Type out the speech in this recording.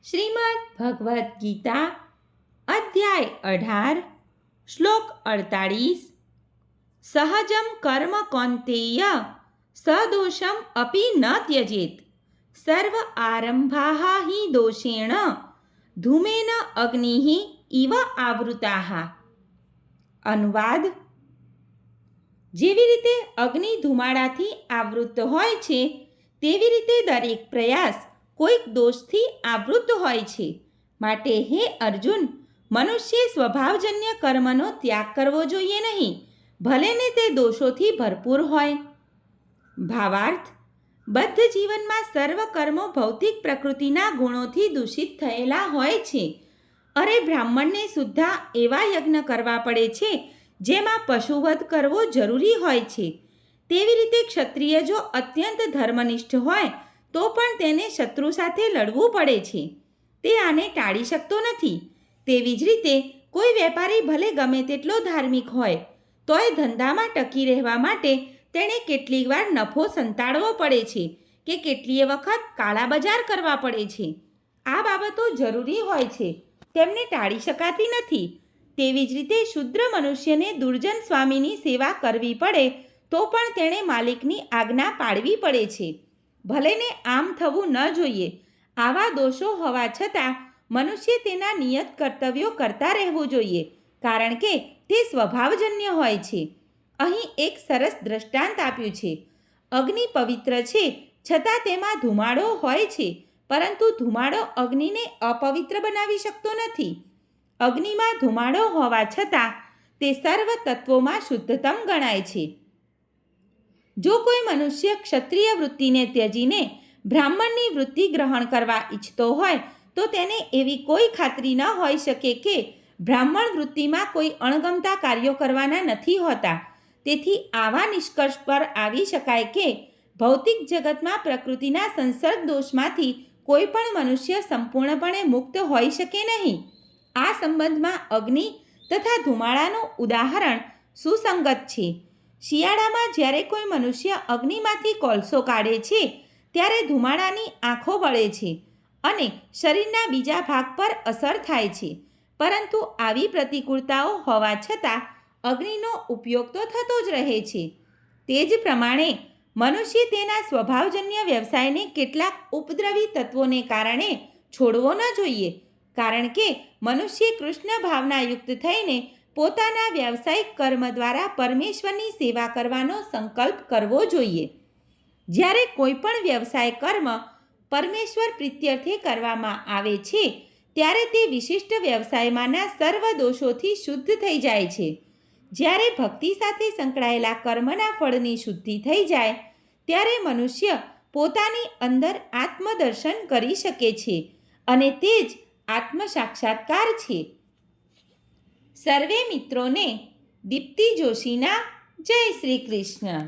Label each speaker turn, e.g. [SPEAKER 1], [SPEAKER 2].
[SPEAKER 1] શ્રીમદ્ ભગવદ્ ગીતા અધ્યાય 18 શ્લોક 48 સહજમ કર્મ કૌંતેય સદોષમ અપી ન ત્યજેત સર્વ આરંભાઃ હિ દોષેણ ધૂમેન અગ્નિઃ ઇવ આવૃતાઃ। અનુવાદ: જેવી રીતે અગ્નિ ધુમાડાથી આવૃત હોય છે તેવી રીતે દરેક પ્રયાસ કોઈક દોષથી આવૃત હોય છે। માટે હે અર્જુન, મનુષ્ય સ્વભાવજન્ય કર્મનો ત્યાગ કરવો જોઈએ નહીં, ભલે ને તે દોષોથી ભરપૂર હોય। ભાવાર્થ: બદ્ધ જીવનમાં સર્વ કર્મો ભૌતિક પ્રકૃતિના ગુણોથી દૂષિત થયેલા હોય છે। અરે બ્રાહ્મણને સુદ્ધા એવા યજ્ઞ કરવા પડે છે જેમાં પશુવધ કરવો જરૂરી હોય છે। તેવી રીતે ક્ષત્રિય જો અત્યંત ધર્મનિષ્ઠ હોય તો પણ તેને શત્રુ સાથે લડવું પડે છે, તે આને ટાળી શકતો નથી। તેવી જ રીતે કોઈ વેપારી ભલે ગમે તેટલો ધાર્મિક હોય તોય ધંધામાં ટકી રહેવા માટે તેણે કેટલીક વાર નફો સંતાડવો પડે છે કે કેટલીય વખત કાળા બજાર કરવા પડે છે। આ બાબતો જરૂરી હોય છે, તેમને ટાળી શકાતી નથી। તેવી જ રીતે શુદ્ર મનુષ્યને દુર્જન સ્વામીની સેવા કરવી પડે તો પણ તેણે માલિકની આજ્ઞા પાળવી પડે છે, ભલે ને આમ થવું ન જોઈએ। આવા દોષો હોવા છતાં મનુષ્ય તેના નિયત કર્તવ્યો કરતા રહેવું જોઈએ, કારણ કે તે સ્વભાવજન્ય હોય છે। અહીં એક સરસ દ્રષ્ટાંત આપ્યું છે। અગ્નિ પવિત્ર છે છતાં તેમાં ધુમાડો હોય છે, પરંતુ ધુમાડો અગ્નિને અપવિત્ર બનાવી શકતો નથી। અગ્નિમાં ધુમાડો હોવા છતાં તે સર્વ તત્વોમાં શુદ્ધતમ ગણાય છે। જો કોઈ મનુષ્ય ક્ષત્રિય વૃત્તિને ત્યજીને બ્રાહ્મણની વૃત્તિ ગ્રહણ કરવા ઈચ્છતો હોય તો તેને એવી કોઈ ખાતરી ન હોઈ શકે કે બ્રાહ્મણ વૃત્તિમાં કોઈ અણગમતા કાર્યો કરવાના નથી હોતા। તેથી આવા નિષ્કર્ષ પર આવી શકાય કે ભૌતિક જગતમાં પ્રકૃતિના સંસર્ગ દોષમાંથી કોઈ પણ મનુષ્ય સંપૂર્ણપણે મુક્ત હોઈ શકે નહીં। આ સંબંધમાં અગ્નિ તથા ધુમાડાનું ઉદાહરણ સુસંગત છે। શિયાળામાં જ્યારે કોઈ મનુષ્ય અગ્નિમાંથી કોલસો કાઢે છે ત્યારે ધુમાડાની આંખો બળે છે અને શરીરના બીજા ભાગ પર અસર થાય છે, પરંતુ આવી પ્રતિકૂળતાઓ હોવા છતાં અગ્નિનો ઉપયોગ તો થતો જ રહે છે। તે જ પ્રમાણે મનુષ્ય તેના સ્વભાવજન્ય વ્યવસાયને કેટલાક ઉપદ્રવી તત્વોને કારણે છોડવો ન જોઈએ, કારણ કે મનુષ્ય કૃષ્ણ ભાવનાયુક્ત થઈને પોતાના વ્યાવસાયિક કર્મ દ્વારા પરમેશ્વરની સેવા કરવાનો સંકલ્પ કરવો જોઈએ। જ્યારે કોઈ પણ વ્યવસાય કર્મ પરમેશ્વર પ્રીત્યર્થે કરવામાં આવે છે ત્યારે તે વિશિષ્ટ વ્યવસાયમાંના સર્વ દોષોથી શુદ્ધ થઈ જાય છે। જ્યારે ભક્તિ સાથે સંકળાયેલા કર્મના ફળની શુદ્ધિ થઈ જાય ત્યારે મનુષ્ય પોતાની અંદર આત્મદર્શન કરી શકે છે અને તે જ આત્મ સાક્ષાત્કાર છે। સર્વે મિત્રોને દીપ્તિ જોશીના જય શ્રી કૃષ્ણ।